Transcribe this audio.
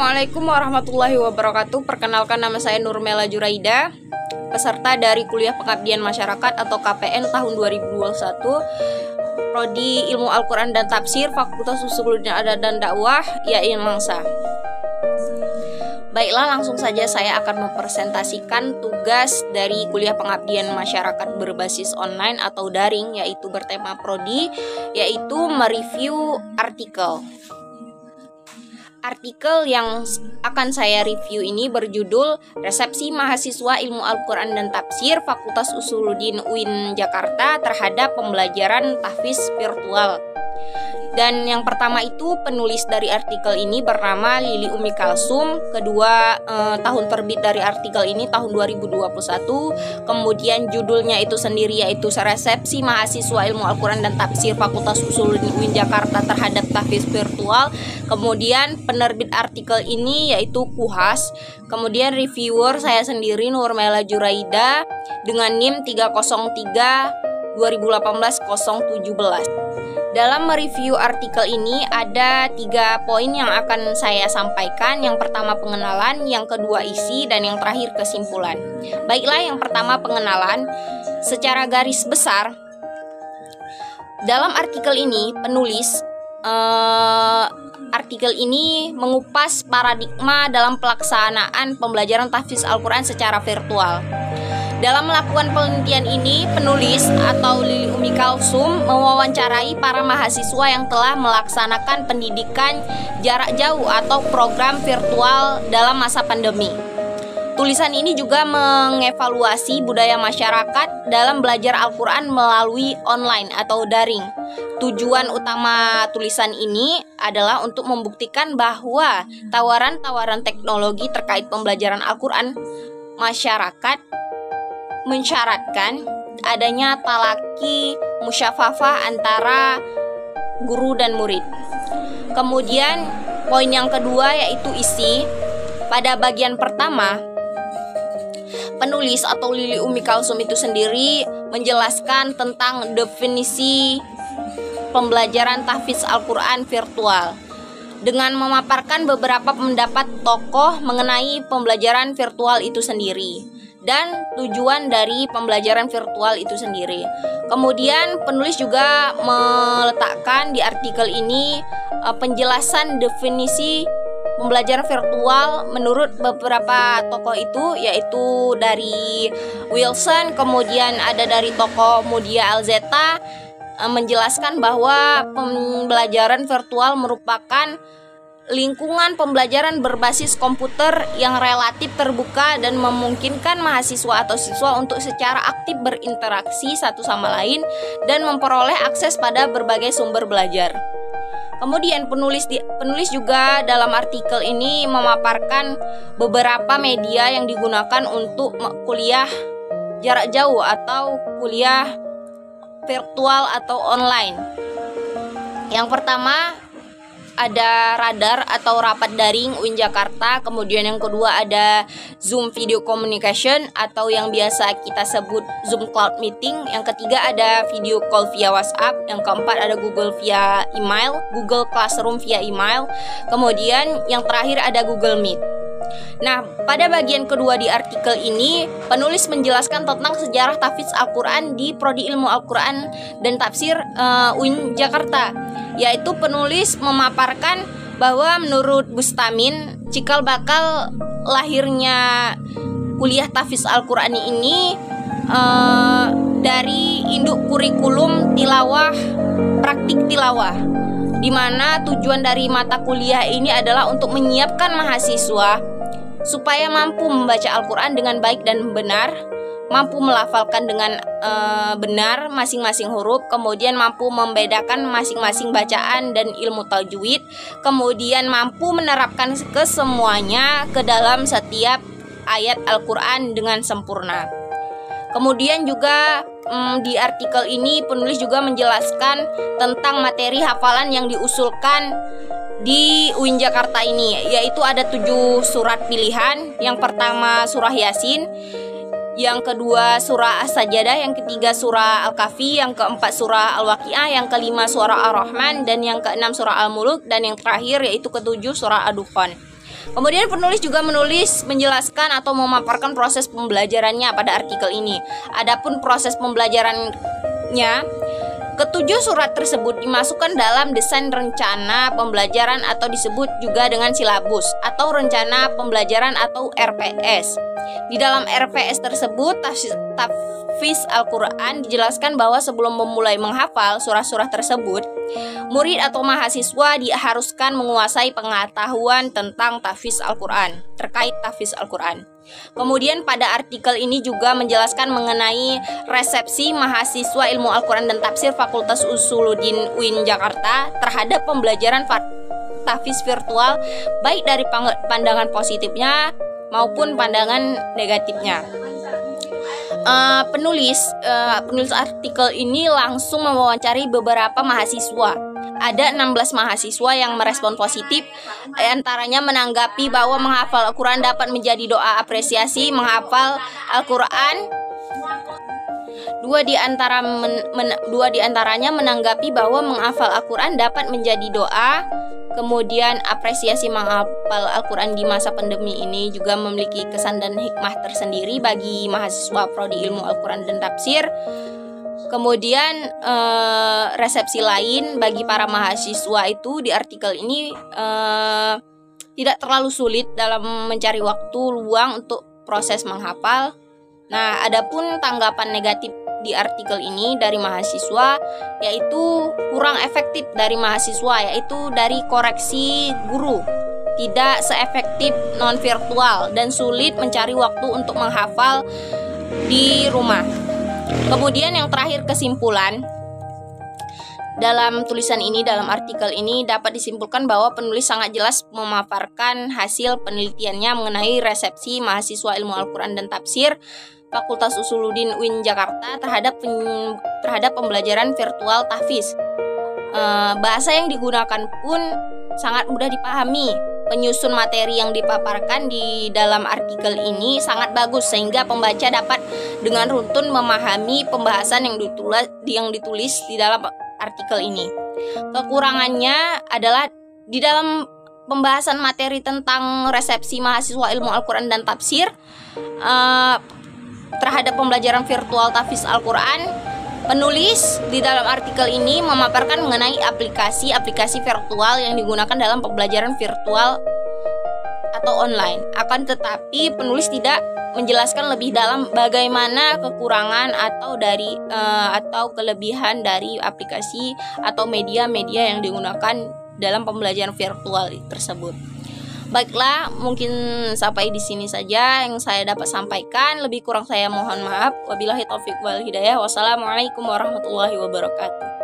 Assalamualaikum warahmatullahi wabarakatuh. Perkenalkan, nama saya Nurmela Juraida, peserta dari Kuliah Pengabdian Masyarakat atau KPN tahun 2021, Prodi Ilmu Al-Quran dan Tafsir, Fakultas Usuluddin Adat dan Dakwah, YAIN Langsa. Baiklah, langsung saja saya akan mempresentasikan tugas dari Kuliah Pengabdian Masyarakat berbasis online atau daring, yaitu bertema prodi, yaitu mereview artikel. Artikel yang akan saya review ini berjudul Resepsi Mahasiswa Ilmu Al-Quran dan Tafsir Fakultas Usuluddin UIN Jakarta terhadap pembelajaran tahfiz virtual. Dan yang pertama itu penulis dari artikel ini bernama Lili Umi Kalsum. Kedua, tahun terbit dari artikel ini tahun 2021. Kemudian judulnya itu sendiri yaitu Resepsi Mahasiswa Ilmu Al-Quran dan Tafsir Fakultas Usuluddin UIN Jakarta terhadap tahfiz virtual. Kemudian penerbit artikel ini yaitu KUHAS. Kemudian reviewer saya sendiri Nurmela Juraida dengan NIM 303 2018-017. Dalam mereview artikel ini ada 3 poin yang akan saya sampaikan. Yang pertama pengenalan, yang kedua isi, dan yang terakhir kesimpulan. Baiklah, yang pertama pengenalan. Secara garis besar, dalam artikel ini penulis artikel ini mengupas paradigma dalam pelaksanaan pembelajaran tahfiz Al-Quran secara virtual. Dalam melakukan penelitian ini, penulis atau Lili Umi Kalsum mewawancarai para mahasiswa yang telah melaksanakan pendidikan jarak jauh atau program virtual dalam masa pandemi. Tulisan ini juga mengevaluasi budaya masyarakat dalam belajar Al-Quran melalui online atau daring. Tujuan utama tulisan ini adalah untuk membuktikan bahwa tawaran-tawaran teknologi terkait pembelajaran Al-Quran masyarakat mensyaratkan adanya talaki musyafafah antara guru dan murid. Kemudian poin yang kedua yaitu isi. Pada bagian pertama, penulis atau Lili Umi Kalsum itu sendiri menjelaskan tentang definisi pembelajaran tahfiz Al-Quran virtual dengan memaparkan beberapa pendapat tokoh mengenai pembelajaran virtual itu sendiri dan tujuan dari pembelajaran virtual itu sendiri. Kemudian penulis juga meletakkan di artikel ini penjelasan definisi pembelajaran virtual menurut beberapa tokoh itu, yaitu dari Wilson, kemudian ada dari tokoh Mudia Alzeta, menjelaskan bahwa pembelajaran virtual merupakan lingkungan pembelajaran berbasis komputer yang relatif terbuka dan memungkinkan mahasiswa atau siswa untuk secara aktif berinteraksi satu sama lain dan memperoleh akses pada berbagai sumber belajar. Kemudian penulis juga dalam artikel ini memaparkan beberapa media yang digunakan untuk kuliah jarak jauh atau kuliah virtual atau online. Yang pertama ada Radar atau rapat daring UIN Jakarta. Kemudian yang kedua ada Zoom Video Communication atau yang biasa kita sebut Zoom Cloud Meeting. Yang ketiga ada video call via WhatsApp. Yang keempat ada Google via email, Google Classroom via email. Kemudian yang terakhir ada Google Meet. Nah, pada bagian kedua di artikel ini, penulis menjelaskan tentang sejarah tahfiz Al-Quran di Prodi Ilmu Al-Quran dan Tafsir UIN Jakarta. Yaitu penulis memaparkan bahwa menurut Bustamin, cikal bakal lahirnya kuliah tahfiz Al-Quran ini dari induk kurikulum tilawah, praktik tilawah, di mana tujuan dari mata kuliah ini adalah untuk menyiapkan mahasiswa supaya mampu membaca Al-Quran dengan baik dan benar, mampu melafalkan dengan benar masing-masing huruf, kemudian mampu membedakan masing-masing bacaan dan ilmu tajwid, kemudian mampu menerapkan kesemuanya ke dalam setiap ayat Al-Quran dengan sempurna. Kemudian juga di artikel ini penulis juga menjelaskan tentang materi hafalan yang diusulkan di UIN Jakarta ini, yaitu ada 7 surat pilihan. Yang pertama surah Yasin, yang kedua surah As-Sajdah, yang ketiga surah Al-Kahfi, yang keempat surah Al-Waqiah, yang kelima surah Ar-Rahman, dan yang keenam surah Al-Muluk, dan yang terakhir yaitu ketujuh surah Ad-Dukhan. Kemudian penulis juga menjelaskan atau memaparkan proses pembelajarannya pada artikel ini. Adapun proses pembelajarannya, ketujuh surat tersebut dimasukkan dalam desain rencana pembelajaran atau disebut juga dengan silabus atau rencana pembelajaran atau RPS. Di dalam RPS tersebut, tahfiz Al-Quran dijelaskan bahwa sebelum memulai menghafal surah-surah tersebut, murid atau mahasiswa diharuskan menguasai pengetahuan tentang tahfiz Al-Quran, terkait tahfiz Al-Quran. Kemudian pada artikel ini juga menjelaskan mengenai resepsi mahasiswa ilmu Al-Quran dan tafsir Fakultas Usuluddin UIN Jakarta terhadap pembelajaran tahfiz virtual, baik dari pandangan positifnya maupun pandangan negatifnya. Penulis artikel ini langsung mewawancari beberapa mahasiswa. Ada 16 mahasiswa yang merespon positif, antaranya menanggapi bahwa menghafal Al-Quran dapat menjadi doa apresiasi menghafal Al-Quran. Dua di antaranya menanggapi bahwa menghafal Al-Quran dapat menjadi doa. Kemudian apresiasi menghafal Al-Quran di masa pandemi ini juga memiliki kesan dan hikmah tersendiri bagi mahasiswa prodi ilmu Al-Quran dan tafsir. Kemudian resepsi lain bagi para mahasiswa itu di artikel ini tidak terlalu sulit dalam mencari waktu luang untuk proses menghafal. Nah, adapun tanggapan negatif di artikel ini dari mahasiswa yaitu kurang efektif dari mahasiswa, yaitu dari koreksi guru, tidak seefektif non virtual dan sulit mencari waktu untuk menghafal di rumah. Kemudian yang terakhir, kesimpulan. Dalam tulisan ini, dalam artikel ini dapat disimpulkan bahwa penulis sangat jelas memaparkan hasil penelitiannya mengenai resepsi mahasiswa ilmu Al-Quran dan tafsir Fakultas Usuluddin UIN Jakarta terhadap pembelajaran virtual tahfiz. Bahasa yang digunakan pun sangat mudah dipahami. Penyusun materi yang dipaparkan di dalam artikel ini sangat bagus sehingga pembaca dapat dengan runtun memahami pembahasan yang ditulis di dalam artikel ini. Kekurangannya adalah di dalam pembahasan materi tentang resepsi mahasiswa ilmu Al-Quran dan tafsir terhadap pembelajaran virtual tahfiz Al-Quran, penulis di dalam artikel ini memaparkan mengenai aplikasi virtual yang digunakan dalam pembelajaran virtual atau online. Akan tetapi penulis tidak menjelaskan lebih dalam bagaimana kekurangan atau kelebihan dari aplikasi atau media-media yang digunakan dalam pembelajaran virtual tersebut. Baiklah, mungkin sampai di sini saja yang saya dapat sampaikan. Lebih kurang saya mohon maaf. Wabillahi taufiq wal hidayah. Wassalamualaikum warahmatullahi wabarakatuh.